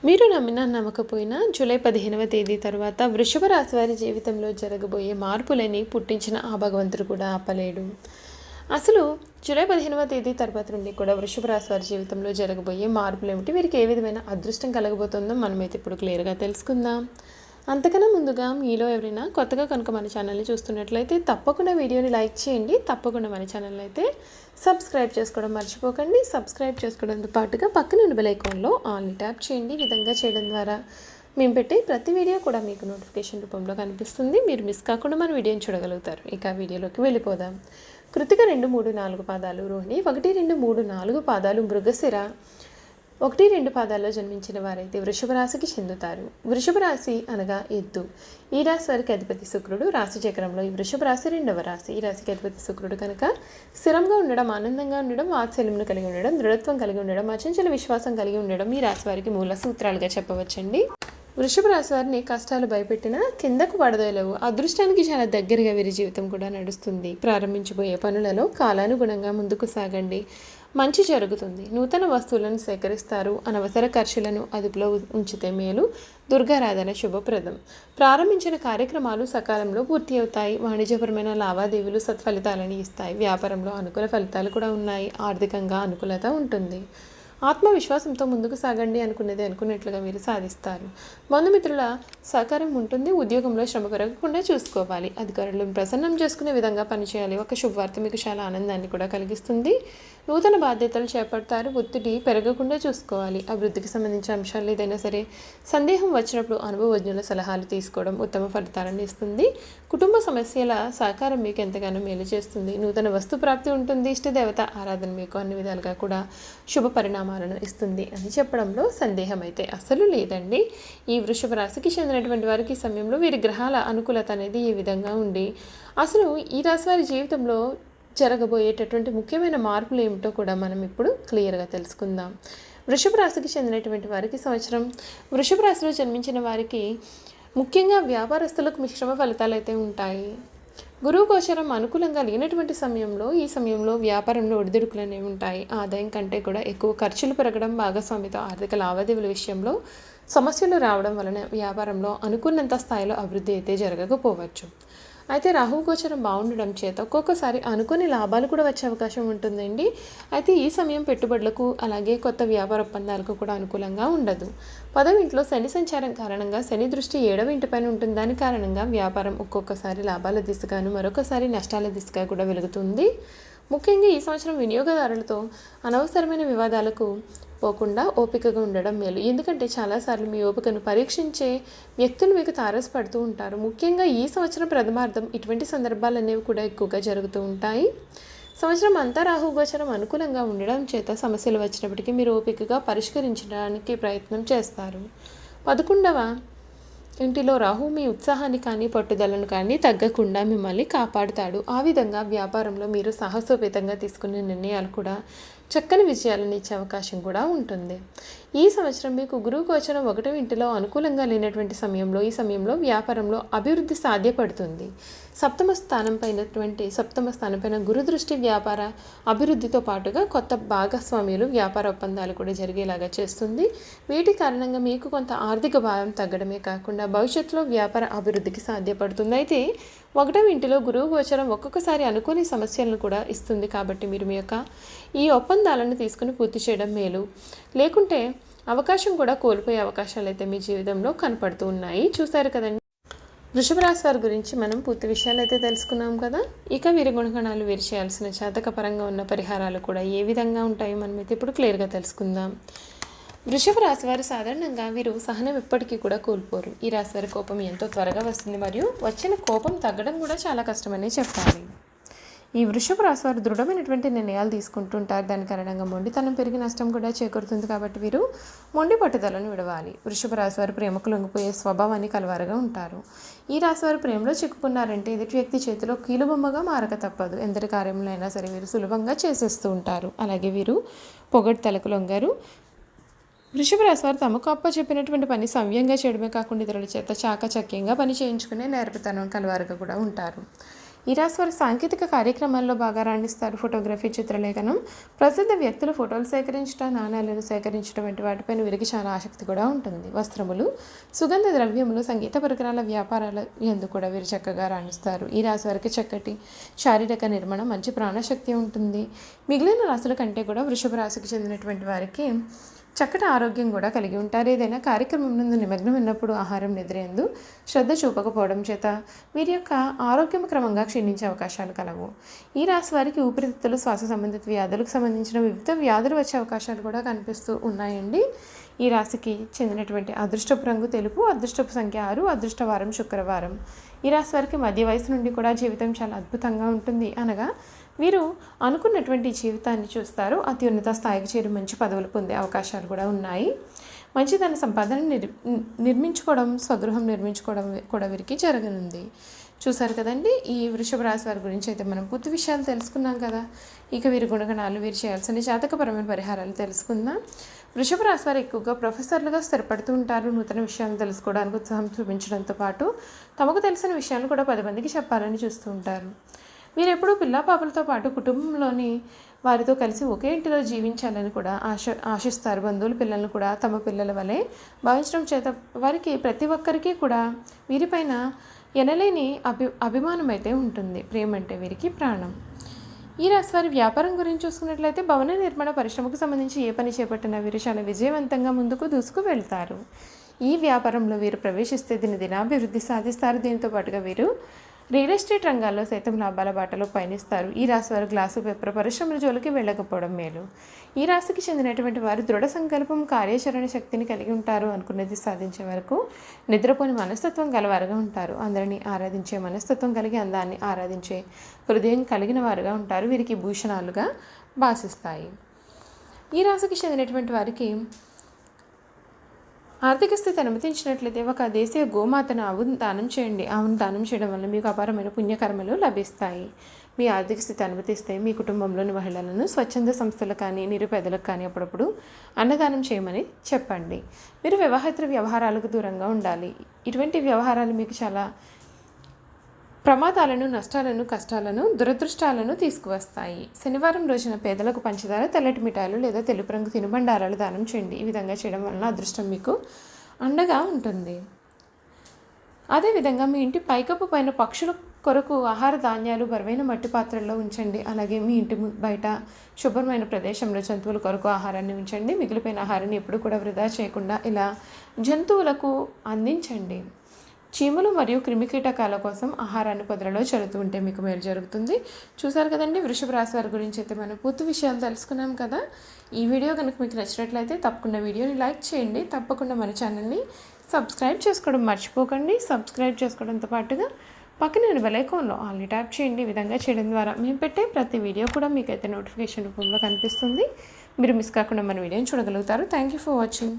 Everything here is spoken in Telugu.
మీరు నమ్మినా నమ్మకపోయినా జూలై 15వ తేదీ తర్వాత వృషభ రాశి వారి జీవితంలో జరగబోయే మార్పులని పుట్టించిన ఆ భగవంతుడు కూడా ఆపలేడు. అసలు జూలై 15వ తేదీ తర్వాత నుండి కూడా వృషభ రాశి వారి జీవితంలో జరగబోయే మార్పులు ఏమిటి, వీరికి ఏ విధమైన అదృష్టం కలగబోతుందో మనమైతే ఇప్పుడు క్లియర్గా తెలుసుకుందాం. అంతకన్నా ముందుగా మీలో ఎవరైనా కొత్తగా కనుక మన ఛానల్ని చూస్తున్నట్లయితే తప్పకుండా వీడియోని లైక్ చేయండి. తప్పకుండా మన ఛానల్ అయితే సబ్స్క్రైబ్ చేసుకోవడం మర్చిపోకండి. సబ్స్క్రైబ్ చేసుకోవడంతో పాటుగా పక్కన ఉన్న బెల్ ఐకాన్లో ఆల్ని ట్యాప్ చేయండి. ఈ విధంగా చేయడం ద్వారా మేము పెట్టే ప్రతి వీడియో కూడా మీకు నోటిఫికేషన్ రూపంలో కనిపిస్తుంది. మీరు మిస్ కాకుండా మన వీడియోని చూడగలుగుతారు. ఇక వీడియోలోకి వెళ్ళిపోదాం. కృతిక 2, 3, 4 పాదాలు, రోహిణి 1, 2, 3, 4 పాదాలు, మృగశిర 1, 2 పాదాల్లో జన్మించిన వారైతే వృషభ రాశికి చెందుతారు. వృషభ రాశి అనగా ఎద్దు. ఈ రాశి వారికి అధిపతి శుక్రుడు. రాశి చక్రంలో ఈ వృషభ రాశి 2వ రాశి. ఈ రాశికి అధిపతి శుక్రుడు కనుక స్థిరంగా ఉండడం, ఆనందంగా ఉండడం, వాత్సల్యమును కలిగి ఉండడం, దృఢత్వం కలిగి ఉండడం, అచంచల విశ్వాసం కలిగి ఉండడం ఈ రాశి వారికి మూల సూత్రాలుగా చెప్పవచ్చండి. వృషభ రాశి వారిని కష్టాలు భయపెట్టినా కిందకు పడదోలేవు. అదృష్టానికి చాలా దగ్గరగా వీరి జీవితం కూడా నడుస్తుంది. ప్రారంభించబోయే పనులలో కాలానుగుణంగా ముందుకు సాగండి. మంచి జరుగుతుంది. నూతన వస్తువులను సేకరిస్తారు. అనవసర ఖర్చులను అదుపులో ఉంచితే మేలు. దుర్గారాధన శుభప్రదం. ప్రారంభించిన కార్యక్రమాలు సకాలంలో పూర్తి అవుతాయి. వాణిజ్యపరమైన లావాదేవీలు సత్ఫలితాలను ఇస్తాయి. వ్యాపారంలో అనుకూల ఫలితాలు కూడా ఉన్నాయి. ఆర్థికంగా అనుకూలత ఉంటుంది. ఆత్మవిశ్వాసంతో ముందుకు సాగండి. అనుకున్నది అనుకున్నట్లుగా మీరు సాధిస్తారు. బంధుమిత్రుల సహకారం ఉంటుంది. ఉద్యోగంలో శ్రమ పెరగకుండా చూసుకోవాలి. అధికారులను ప్రసన్నం చేసుకునే విధంగా పనిచేయాలి. ఒక శుభవార్త మీకు చాలా ఆనందాన్ని కూడా కలిగిస్తుంది. నూతన బాధ్యతలు చేపడతారు. ఒత్తిడి పెరగకుండా చూసుకోవాలి. అభివృద్ధికి సంబంధించిన అంశాలు ఏదైనా సరే సందేహం వచ్చినప్పుడు అనుభవజ్ఞుల సలహాలు తీసుకోవడం ఉత్తమ ఫలితాలను ఇస్తుంది. కుటుంబ సమస్యల సహకారం మీకు ఎంతగానో మేలు చేస్తుంది. నూతన వస్తు ప్రాప్తి ఉంటుంది. ఇష్టదేవత ఆరాధన మీకు అన్ని విధాలుగా కూడా శుభ పరిణామాలను ఇస్తుంది అని చెప్పడంలో సందేహం అయితే అస్సలు లేదండి. ఈ వృషభ రాశికి చెందినటువంటి వారికి ఈ సమయంలో వీరి గ్రహాల అనుకూలత అనేది ఈ విధంగా ఉండి అసలు ఈ రాశి వారి జీవితంలో జరగబోయేటటువంటి ముఖ్యమైన మార్పులు ఏమిటో కూడా మనం ఇప్పుడు క్లియర్గా తెలుసుకుందాం. వృషభ రాశికి చెందినటువంటి వారికి సంవత్సరం వృషభ రాశిలో జన్మించిన వారికి ముఖ్యంగా వ్యాపారస్తులకు మిశ్రమ ఫలితాలు అయితే ఉంటాయి. గురువు గోచరం అనుకూలంగా లేనటువంటి సమయంలో ఈ సమయంలో వ్యాపారంలో ఒడిదుడుకులు అనేవి ఉంటాయి. ఆదాయం కంటే కూడా ఎక్కువ ఖర్చులు పెరగడం, భాగస్వామితో ఆర్థిక లావాదేవీల విషయంలో సమస్యలు రావడం వలన వ్యాపారంలో అనుకున్నంత స్థాయిలో అభివృద్ధి అయితే జరగకపోవచ్చు. అయితే రాహు గోచరం బాగుండడం చేత ఒక్కొక్కసారి అనుకుని లాభాలు కూడా వచ్చే అవకాశం ఉంటుందండి. అయితే ఈ సమయం పెట్టుబడులకు అలాగే కొత్త వ్యాపార ఒప్పందాలకు కూడా అనుకూలంగా ఉండదు. 10వ ఇంట్లో శని సంచారం కారణంగా శని దృష్టి 7వ ఇంటిపైన ఉంటుంది. దాని కారణంగా వ్యాపారం ఒక్కొక్కసారి లాభాల దిశగాను మరొకసారి నష్టాల దిశగా కూడా వెలుగుతుంది. ముఖ్యంగా ఈ సంవత్సరం వినియోగదారులతో అనవసరమైన వివాదాలకు పోకుండా ఓపికగా ఉండడం మేలు. ఎందుకంటే చాలాసార్లు మీ ఓపికను పరీక్షించే వ్యక్తులు మీకు తారసపడుతూ ఉంటారు. ముఖ్యంగా ఈ సంవత్సరం ప్రథమార్థం ఇటువంటి సందర్భాలు అనేవి కూడా ఎక్కువగా జరుగుతూ ఉంటాయి. సంవత్సరం అంతా రాహు గోచరం అనుకూలంగా ఉండడం చేత సమస్యలు వచ్చినప్పటికీ మీరు ఓపికగా పరిష్కరించడానికి ప్రయత్నం చేస్తారు. 11వ ఇంటిలో రాహు మీ ఉత్సాహాన్ని కానీ పట్టుదలను కానీ తగ్గకుండా మిమ్మల్ని కాపాడుతాడు. ఆ విధంగా వ్యాపారంలో మీరు సాహసోపేతంగా తీసుకునే నిర్ణయాలు కూడా చక్కని విజయాలను ఇచ్చే అవకాశం కూడా ఉంటుంది. ఈ సంవత్సరం మీకు గురువు గోచరం 1వ ఇంటిలో అనుకూలంగా లేనటువంటి సమయంలో ఈ సమయంలో వ్యాపారంలో అభివృద్ధి సాధ్యపడుతుంది. సప్తమ స్థానంపైన గురు దృష్టి వ్యాపార అభివృద్ధితో పాటుగా కొత్త భాగస్వామ్యులు వ్యాపార ఒప్పందాలు కూడా జరిగేలాగా చేస్తుంది. వీటి కారణంగా మీకు కొంత ఆర్థిక భారం తగ్గడమే కాకుండా భవిష్యత్తులో వ్యాపార అభివృద్ధికి సాధ్యపడుతుంది. అయితే 1వ ఇంటిలో గురువు గోచరం ఒక్కొక్కసారి అనుకోని సమస్యలను కూడా ఇస్తుంది. కాబట్టి మీరు మీ యొక్క ఈ ఒప్పందాలను తీసుకుని పూర్తి చేయడం మేలు. లేకుంటే అవకాశం కూడా కోల్పోయే అవకాశాలు అయితే మీ జీవితంలో కనపడుతూ ఉన్నాయి. చూసారు కదండి, వృషభ రాశి వారి గురించి మనం పూర్తి విషయాలు అయితే తెలుసుకున్నాం కదా. ఇక వీరి గుణగణాలు, వీరు చేయాల్సిన జాతక పరంగా ఉన్న పరిహారాలు కూడా ఏ విధంగా ఉంటాయో మనమైతే ఇప్పుడు క్లియర్గా తెలుసుకుందాం. వృషభ రాశి వారు సాధారణంగా వీరు సహనం ఎప్పటికీ కూడా కోల్పోరు. ఈ రాశి వారి కోపం ఎంతో త్వరగా వస్తుంది మరియు వచ్చిన కోపం తగ్గడం కూడా చాలా కష్టమనే చెప్పాలి. ఈ వృషభ రాశి వారు దృఢమైనటువంటి నిర్ణయాలు తీసుకుంటుంటారు. దాని కారణంగా మొండితనం పెరిగి నష్టం కూడా చేకూరుతుంది. కాబట్టి వీరు మొండి పట్టుదలను విడవాలి. వృషభ రాశి వారు ప్రేమకు లొంగిపోయే స్వభావాన్ని కలవారుగా ఉంటారు. ఈ రాశి వారు ప్రేమలో చిక్కుకున్నారంటే ఎదుటి వ్యక్తి చేతిలో కీలుబొమ్మగా మారక తప్పదు. ఎందరి కార్యంలో అయినా సరే వీరు సులభంగా చేసేస్తూ ఉంటారు. అలాగే వీరు పొగడ్తలకు లొంగారు. వృషభ రాశి వారు తమకు అప్పచెప్పినటువంటి పని సవ్యంగా చేయడమే కాకుండా ఇతరుల చేత చాకచక్యంగా పని చేయించుకునే నేర్పతనం కలవారుగా కూడా ఉంటారు. ఈ రాశి వారి సాంకేతిక కార్యక్రమాల్లో బాగా రాణిస్తారు. ఫోటోగ్రఫీ, చిత్రలేఖనం, ప్రసిద్ధ వ్యక్తుల ఫోటోలు సేకరించడం, నాణ్యాలను సేకరించడం వంటి వాటిపైన వీరికి చాలా ఆసక్తి కూడా ఉంటుంది. వస్త్రములు, సుగంధ ద్రవ్యములు, సంగీత పరికరాల వ్యాపారాల యందు కూడా వీరు చక్కగా రాణిస్తారు. ఈ రాశి వారికి చక్కటి శారీరక నిర్మాణం, మంచి ప్రాణశక్తి ఉంటుంది. మిగిలిన రాశుల కంటే కూడా వృషభ రాశికి చెందినటువంటి వారికి చక్కటి ఆరోగ్యం కూడా కలిగి ఉంటారు. ఏదైనా కార్యక్రమం నందు నిమగ్నం ఉన్నప్పుడు ఆహారం నిద్రయందు శ్రద్ధ చూపకపోవడం చేత వీరి యొక్క ఆరోగ్యం క్రమంగా క్షీణించే అవకాశాలు కలవు. ఈ రాశి వారికి ఊపిరితిత్తులు, శ్వాస సంబంధిత వ్యాధులకు సంబంధించిన వివిధ వ్యాధులు వచ్చే అవకాశాలు కూడా కనిపిస్తూ ఉన్నాయండి. ఈ రాశికి చెందినటువంటి అదృష్టపు రంగు తెలుపు, అదృష్టపు సంఖ్య 6, అదృష్ట వారం శుక్రవారం. ఈ రాశి వారికి మధ్య వయసు నుండి కూడా జీవితం చాలా అద్భుతంగా ఉంటుంది. అనగా వీరు అనుకున్నటువంటి జీవితాన్ని చూస్తారు. అత్యున్నత స్థాయికి చేరి మంచి పదవులు పొందే అవకాశాలు కూడా ఉన్నాయి. మంచి ధన సంపాదన నిర్మించుకోవడం, స్వగృహం నిర్మించుకోవడం కూడా వీరికి జరగనుంది. చూసారు కదండి, ఈ వృషభ రాశి వారి గురించి అయితే మనం పూర్తి విషయాలు తెలుసుకున్నాం కదా. ఇక వీరి గుణగణాలు, వీరు చేయాల్సిన జాతకపరమైన పరిహారాలు తెలుసుకుందాం. వృషభ రాశి వారు ఎక్కువగా ప్రొఫెసర్లుగా స్థిరపడుతూ ఉంటారు. నూతన విషయాలను తెలుసుకోవడానికి ఉత్సాహం చూపించడంతో పాటు తమకు తెలిసిన విషయాలను కూడా 10 మందికి చెప్పాలని చూస్తూ ఉంటారు. వీరెప్పుడూ పిల్లాపాపలతో పాటు కుటుంబంలోని వారితో కలిసి ఒకే ఇంటిలో జీవించాలని కూడా ఆశిస్తారు. బంధువుల పిల్లలను కూడా తమ పిల్లల వలె భావించడం చేత వారికి ప్రతి ఒక్కరికి కూడా వీరిపైన ఎనలేని అభిమానం అయితే ఉంటుంది. ప్రేమ అంటే వీరికి ప్రాణం. ఈ రాశి వారి వ్యాపారం గురించి చూసుకున్నట్లయితే భవన నిర్మాణ పరిశ్రమకు సంబంధించి ఏ పని చేపట్టినా వీరు చాలా విజయవంతంగా ముందుకు దూసుకు వెళ్తారు. ఈ వ్యాపారంలో వీరు ప్రవేశిస్తే దినాభివృద్ధి సాధిస్తారు. దీంతో పాటుగా వీరు రియల్ ఎస్టేట్ రంగాల్లో సైతం లాభాల బాటలో పయనిస్తారు. ఈ రాశి వారు గ్లాసు పేపర్ పరిశ్రమల జోలికి వెళ్ళకపోవడం మేలు. ఈ రాశికి చెందినటువంటి వారు దృఢ సంకల్పం, కార్యాచరణ శక్తిని కలిగి ఉంటారు. అనుకున్నది సాధించే వరకు నిద్రపోని మనస్తత్వం గలవారుగా ఉంటారు. అందరినీ ఆరాధించే మనస్తత్వం కలిగి అందాన్ని ఆరాధించే హృదయం కలిగిన వారుగా ఉంటారు. వీరికి భూషణాలుగా భాసిస్తాయి. ఈ రాశికి చెందినటువంటి వారికి ఆర్థిక స్థితి అనుమతించినట్లయితే ఒక దేశీయ గోమాతను ఆవును దానం చేయండి. ఆవును దానం చేయడం వల్ల మీకు అపారమైన పుణ్యకర్మలు లభిస్తాయి. మీ ఆర్థిక స్థితి అనుమతిస్తే మీ కుటుంబంలోని మహిళలను స్వచ్ఛంద సంస్థలు కానీ, నిరుపేదలకు కానీ అప్పుడప్పుడు అన్నదానం చేయమని చెప్పండి. మీరు వివాహేతర వ్యవహారాలకు దూరంగా ఉండాలి. ఇటువంటి వ్యవహారాలు మీకు చాలా ప్రమాదాలను, నష్టాలను, కష్టాలను, దురదృష్టాలను తీసుకువస్తాయి. శనివారం రోజున పేదలకు పంచదార, తెల్లటి మిఠాయిలు లేదా తెలుపు రంగు తినుబండారాలు దానం చేయండి. ఈ విధంగా చేయడం వలన అదృష్టం మీకు అండగా ఉంటుంది. అదేవిధంగా మీ ఇంటి పైకప్పు పైన పక్షుల కొరకు ఆహార ధాన్యాలు బరువైన మట్టి పాత్రల్లో ఉంచండి. అలాగే మీ ఇంటి బయట శుభ్రమైన ప్రదేశంలో జంతువుల కొరకు ఆహారాన్ని ఉంచండి. మిగిలిపోయిన ఆహారాన్ని ఎప్పుడు కూడా వృధా చేయకుండా ఇలా జంతువులకు అందించండి. చీమలు మరియు క్రిమికీటకాల కోసం ఆహారాన్ని పొదలలో చల్లుతూ ఉంటే మీకు మేలు జరుగుతుంది. చూసారు కదండి, వృషభ రాశి వారి గురించి అయితే మనం పూర్తి విషయాలు తెలుసుకున్నాం కదా. ఈ వీడియో కనుక మీకు నచ్చినట్లయితే తప్పకుండా వీడియోని లైక్ చేయండి. తప్పకుండా మన ఛానల్ని సబ్స్క్రైబ్ చేసుకోవడం మర్చిపోకండి. సబ్స్క్రైబ్ చేసుకోవడంతో పాటుగా పక్కన బెల్ ఐకాన్లో ఆల్ని ట్యాప్ చేయండి. ఈ విధంగా చేయడం ద్వారా మేము పెట్టే ప్రతి వీడియో కూడా మీకైతే నోటిఫికేషన్ రూపంలో కనిపిస్తుంది. మీరు మిస్ కాకుండా మన వీడియోని చూడగలుగుతారు. Thank you for watching.